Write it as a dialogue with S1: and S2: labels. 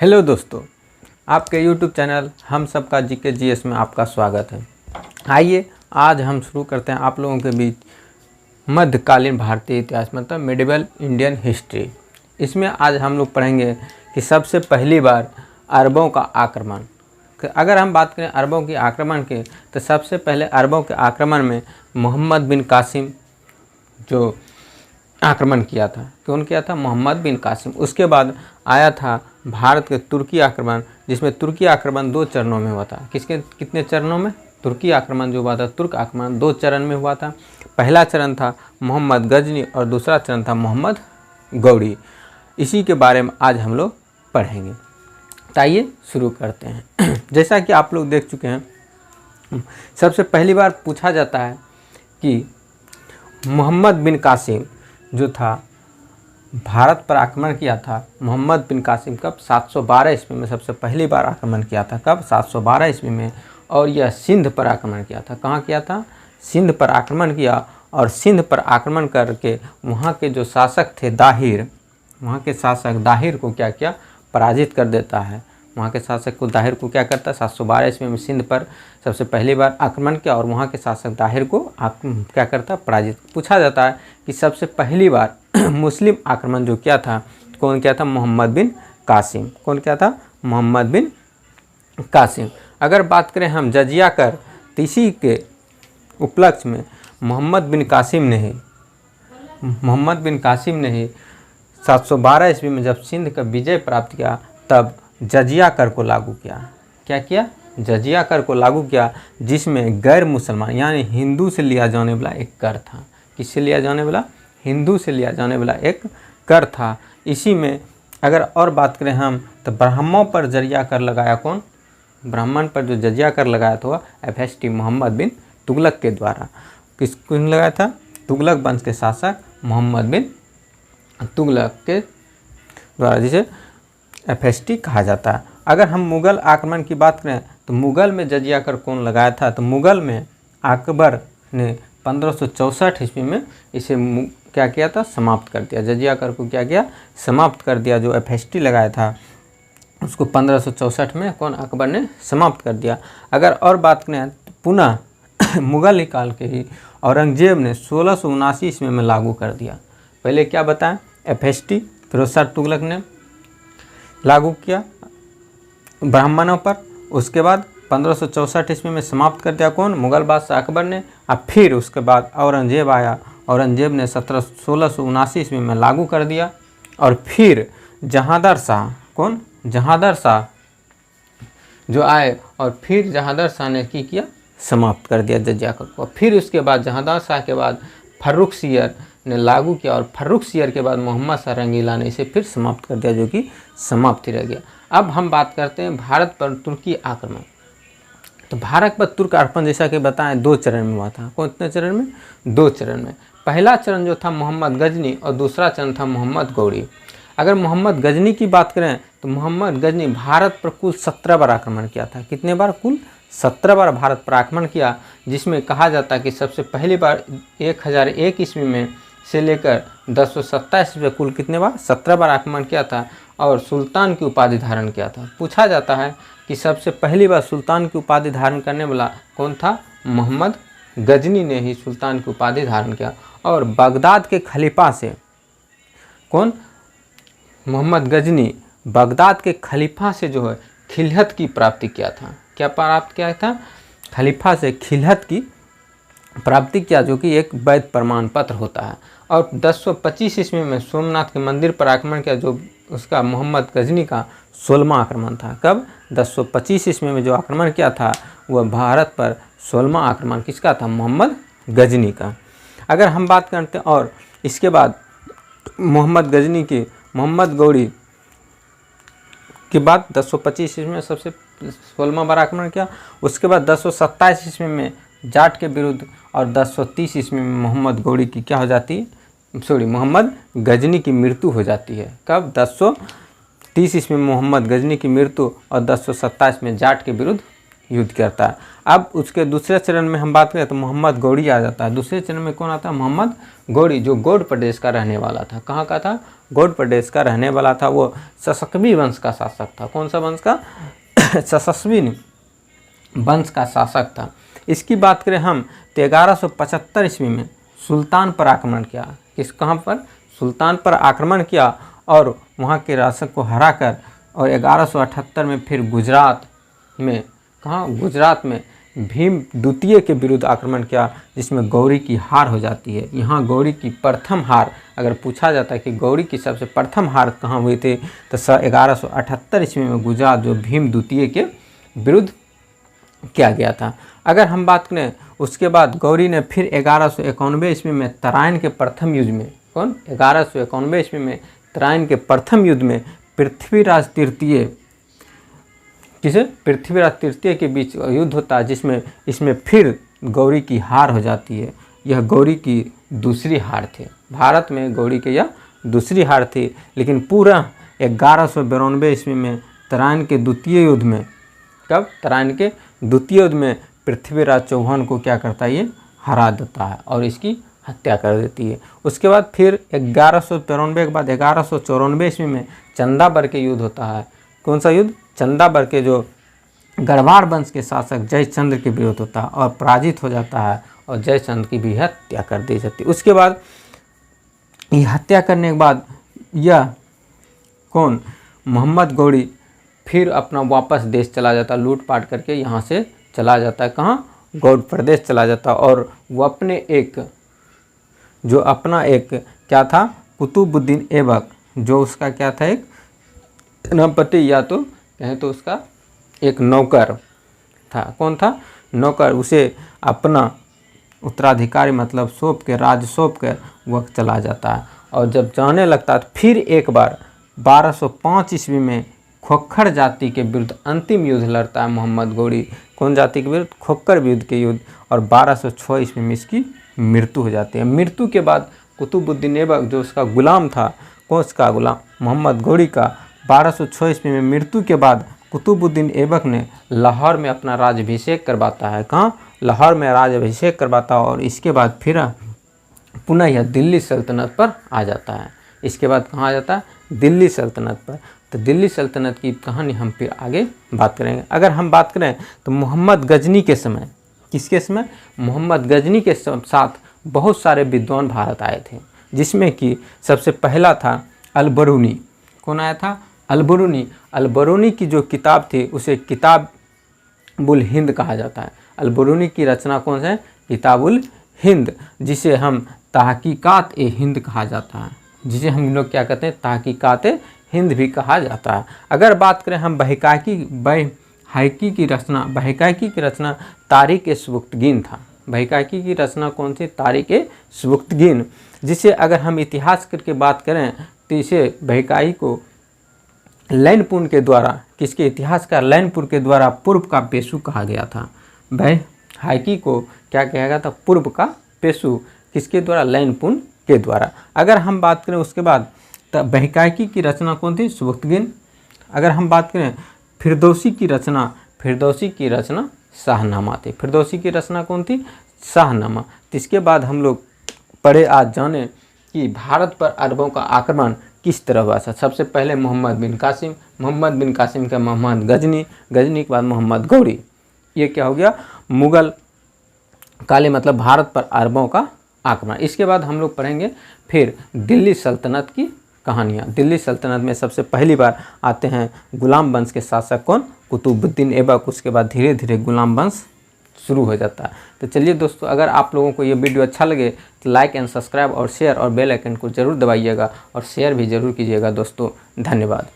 S1: Hello दोस्तों, आपके YouTube channel हम सबका जीके जीएस में आपका स्वागत है। आइए आज हम शुरू करते हैं आप लोगों के बीच मध्यकालीन भारतीय इतिहास मतलब मेडिवल इंडियन हिस्ट्री। इसमें आज हम लोग पढ़ेंगे कि सबसे पहली बार अरबों का आक्रमण। अगर हम बात करें अरबों के आक्रमण के तो सबसे पहले अरबों के आक्रमण में मोहम्मद बिन कासिम जो आक्रमण किया था। कौन किया था? मोहम्मद बिन कासिम। उसके बाद आया था भारत के तुर्की आक्रमण, जिसमें तुर्की आक्रमण 2 चरणों में हुआ था। कितने चरणों में? तुर्की आक्रमण जो हुआ था, तुर्क आक्रमण 2 चरण में हुआ था। पहला चरण था मोहम्मद गजनी और दूसरा चरण था मोहम्मद गौरी। इसी के बारे में आज हम लोग पढ़ेंगे। तो आइए शुरू करते हैं। जैसा कि आप लोग देख चुके हैं, सबसे पहली बार पूछा जाता है कि मोहम्मद बिन कासिम जो था भारत पर आक्रमण किया था। मोहम्मद बिन कासिम कब? 712 ईस्वी में सबसे पहली बार आक्रमण किया था। कब? 712 ईस्वी में। और यह सिंध पर आक्रमण किया था। कहाँ किया था? सिंध पर आक्रमण किया। और सिंध पर आक्रमण करके वहाँ के जो शासक थे दाहिर, वहाँ के शासक दाहिर को क्या किया? पराजित कर देता है। वहाँ के शासक को दाहिर को क्या करता है? 712 ईस्वी में सिंध पर सबसे पहली बार आक्रमण किया और वहाँ के शासक दाहिर को क्या करता? पराजित। पूछा जाता है कि सबसे पहली बार मुस्लिम आक्रमण जो किया था, कौन किया था? मोहम्मद बिन कासिम। कौन किया था? मोहम्मद बिन कासिम। अगर बात करें हम जजिया कर, इसी के उपलक्ष्य में मोहम्मद बिन कासिम ने ही 712 ईस्वी में जब सिंध का विजय प्राप्त किया तब जजिया कर को लागू किया। क्या किया? जजिया कर को लागू किया, जिसमें गैर मुसलमान यानी हिंदू से लिया जाने वाला एक कर था। किससे लिया जाने वाला? हिंदू से लिया जाने वाला एक कर था। इसी में अगर और बात करें हम तो ब्राह्मणों पर जजिया कर लगाया कौन? ब्राह्मण पर जो जजिया कर लगाया था FST मोहम्मद बिन तुगलक के द्वारा। किसको लगाया था? तुगलक वंश के शासक मोहम्मद बिन तुगलक के द्वारा, जिसे FST कहा जाता है। अगर हम मुग़ल आक्रमण की बात करें तो मुग़ल में जजिया कर कौन लगाया था? तो मुग़ल में अकबर ने 1564 ईस्वी में इसे क्या किया था? समाप्त कर दिया। जजिया कर को क्या किया? समाप्त कर दिया। जो FST लगाया था उसको 1564 में कौन? अकबर ने समाप्त कर दिया। अगर और बात करें तो पुनः मुग़ल ही काल के ही औरंगजेब ने 1679 ईस्वी में लागू कर दिया। पहले क्या बताएं? FST फिरोज शाह तुगलक ने लागू किया ब्राह्मणों पर। उसके बाद 1564 ईस्वी में समाप्त कर दिया कौन? मुग़ल बादशाह अकबर ने। अब फिर उसके बाद औरंगजेब आया। औरंगजेब ने 1679 ईस्वी में लागू कर दिया। और फिर जहांगीर शाह, कौन? जहांगीर शाह जो आए और फिर जहांगीर शाह ने की किया? समाप्त कर दिया जजिया कर को। फिर उसके बाद जहांगीर शाह के बाद फर्रुखसियर ने लागू किया और फर्रुखसियर के बाद मोहम्मद शाह रंगीला ने इसे फिर समाप्त कर दिया, जो कि समाप्त ही रह गया। अब हम बात करते हैं भारत पर तुर्की आक्रमण। तो भारत पर तुर्क आक्रमण जैसा कि बताएं 2 चरण में हुआ था। कितने चरण में? 2 चरण में। पहला चरण जो था मोहम्मद गजनी और दूसरा चरण था मोहम्मद गौरी। अगर मोहम्मद गजनी की बात करें तो मोहम्मद गजनी भारत पर कुल 17 बार आक्रमण किया था। कितने बार? कुल 17 बार भारत पर आक्रमण किया, जिसमें कहा जाता है कि सबसे पहली बार 1001 ईस्वी में से लेकर 1027 ईस्वी कुल कितने बार? 17 बार आक्रमण किया था और सुल्तान की उपाधि धारण किया था। पूछा जाता है कि सबसे पहली बार सुल्तान की उपाधि धारण करने वाला कौन था? मोहम्मद गजनी ने ही सुल्तान की उपाधि धारण किया। और बगदाद के खलीफा से कौन? मोहम्मद गजनी बगदाद के खलीफा से जो है खिलहत की प्राप्ति किया था। क्या प्राप्त किया था? खलीफा से खिलहत की प्राप्ति किया, जो कि एक वैध प्रमाण पत्र होता है। और 1025 ईस्वी में सोमनाथ के मंदिर पर आक्रमण किया, जो उसका मोहम्मद गजनी का 16वां आक्रमण था। कब? 1025 ईस्वी में जो आक्रमण किया था वह भारत पर 16वां आक्रमण किसका था? मोहम्मद गजनी का। अगर हम बात करते हैं और इसके बाद मोहम्मद गजनी की मोहम्मद गौरी के बाद 1025 ईस्वी में सबसे 16वां बार आक्रमण किया। उसके बाद 1027 ईस्वी में जाट के विरुद्ध और 1030 ईस्वी में मोहम्मद गौरी की क्या हो जाती है? मोहम्मद गजनी की मृत्यु हो जाती है। कब? 1030 ईस्वी में मोहम्मद गजनी की मृत्यु और 1027 में जाट के विरुद्ध युद्ध करता है। अब उसके दूसरे चरण में हम बात करें तो मोहम्मद गौरी आ जाता है। दूसरे चरण में कौन आता है? मोहम्मद गौरी, जो गौड़ प्रदेश का रहने वाला था। कहाँ का था? गौड़ प्रदेश का रहने वाला था। वो सशकवी वंश का शासक था। कौन सा वंश का? सशस्वी वंश का शासक था। इसकी बात करें हम तो 1175 ईस्वी में सुल्तान पर आक्रमण किया। किस कहाँ पर? सुल्तान पर आक्रमण किया और वहाँ के शासक को हराकर, और 1178 में फिर गुजरात में, कहाँ? गुजरात में भीम द्वितीय के विरुद्ध आक्रमण किया, जिसमें गौरी की हार हो जाती है। यहाँ गौरी की प्रथम हार, अगर पूछा जाता है कि गौरी की सबसे प्रथम हार कहाँ हुई थी, तो 1178 ईस्वी में गुजरात, जो भीम द्वितीय के विरुद्ध किया गया था। अगर हम बात करें उसके बाद गौरी ने फिर 1191 ईस्वी में तराइन के प्रथम युद्ध में, कौन? 1191 ईस्वी में तराइन के प्रथम युद्ध में पृथ्वीराज तृतीय, किसे? पृथ्वीराज तृतीय के बीच युद्ध होता है, जिसमें इसमें फिर गौरी की हार हो जाती है। यह गौरी की दूसरी हार थी। भारत में गौरी की यह दूसरी हार थी। लेकिन पूरा 1192 ईस्वी में तराइन के द्वितीय युद्ध में, कब? तराइन के द्वितीय युद्ध में पृथ्वीराज चौहान को क्या करता है? ये हरा देता है और इसकी हत्या कर देती है। उसके बाद फिर 1193 के बाद 1194 ईस्वी में चंदाबर के युद्ध होता है। कौन सा युद्ध? चंदाबर के जो गढ़वाल वंश के शासक जयचंद्र के विरुद्ध होता है और पराजित हो जाता है और जयचंद्र की भी हत्या कर दी जाती है। उसके बाद ये हत्या करने के बाद यह कौन? मोहम्मद गौरी फिर अपना वापस देश चला जाता, लूटपाट करके यहाँ से चला जाता है। कहाँ? गौड़ प्रदेश चला जाता। और वो अपने एक जो अपना एक क्या था? कुतुबुद्दीन ऐबक, जो उसका क्या था? एक सेनापति, या तो कहें तो उसका एक नौकर था। कौन था? नौकर। उसे अपना उत्तराधिकारी मतलब सौंप के, राज सौंप कर वह चला जाता है। और जब जाने लगता है फिर एक बार 1205 ईस्वी में खोखर जाति के विरुद्ध अंतिम युद्ध लड़ता है मोहम्मद गौरी। कौन जाति के विरुद्ध? खोखर युद्ध के युद्ध। और 1206 ईस्वी में इसकी मृत्यु हो जाती है। मृत्यु के बाद कुतुबुद्दीन ऐबक, जो उसका गुलाम था, कौन उसका गुलाम? मोहम्मद गौरी का 1206 ईस्वी में मृत्यु के बाद कुतुबुद्दीन ऐबक ने लाहौर में अपना राज्याभिषेक करवाता है। कहाँ? लाहौर में राज्याभिषेक करवाता है और इसके बाद फिर पुनः यह दिल्ली सल्तनत पर आ जाता है। इसके बाद कहाँ आ जाता है? दिल्ली सल्तनत पर। तो दिल्ली सल्तनत की कहानी हम फिर आगे बात करेंगे। अगर हम बात करें तो मोहम्मद गजनी के समय, किसके समय? मोहम्मद गजनी के साथ बहुत सारे विद्वान भारत आए थे, जिसमें कि सबसे पहला था अल-बरूनी। कौन आया था? अल-बरूनी। अल-बरूनी की जो किताब थी उसे किताबुल हिंद कहा जाता है। अल-बरूनी की रचना कौन सा है? किताबुल हिंद, जिसे हम तहकीकात-ए-हिंद कहा जाता है, जिसे हम लोग क्या कहते हैं? तहकीकात-ए-हिंद भी कहा जाता है। अगर बात करें हम बहकाकी की रचना तारिक-ए-सुबुक्तगीन था। बहकाकी की रचना कौन सी? तारिक-ए-सुबुक्तगीन, जिसे अगर हम इतिहास करके बात करें तो इसे बहकाकी को लैनपुन के द्वारा, किसके? इतिहासकार लैनपुन के द्वारा पूर्व का पेशु कहा गया था। बहकाकी को क्या कहा गया था? पूर्व का पेशु। किसके द्वारा? लैनपुन के द्वारा। अगर हम बात करें उसके बाद तो बहकाकी की रचना कौन थी? सुबुक्तगीन। अगर हम बात करें फिरदौसी की रचना शाहनामा थी। फिरदौसी की रचना कौन थी? शाहनामा। तो इसके बाद हम लोग पढ़े आज जाने कि भारत पर अरबों का आक्रमण किस तरह हुआ था। सबसे पहले मोहम्मद बिन कासिम का मोहम्मद गजनी के बाद मोहम्मद गौरी। ये क्या हो गया? मुगल काले मतलब भारत पर अरबों का आक्रमण। इसके बाद हम लोग पढ़ेंगे फिर दिल्ली सल्तनत की कहानियाँ। दिल्ली सल्तनत में सबसे पहली बार आते हैं गुलाम वंश के शासक कौन? कुतुबुद्दीन ऐबक। उसके बाद धीरे धीरे गुलाम वंश शुरू हो जाता है। तो चलिए दोस्तों, अगर आप लोगों को ये वीडियो अच्छा लगे तो लाइक एंड सब्सक्राइब और शेयर और बेल आइकन को ज़रूर दबाइएगा और शेयर भी ज़रूर कीजिएगा दोस्तों। धन्यवाद।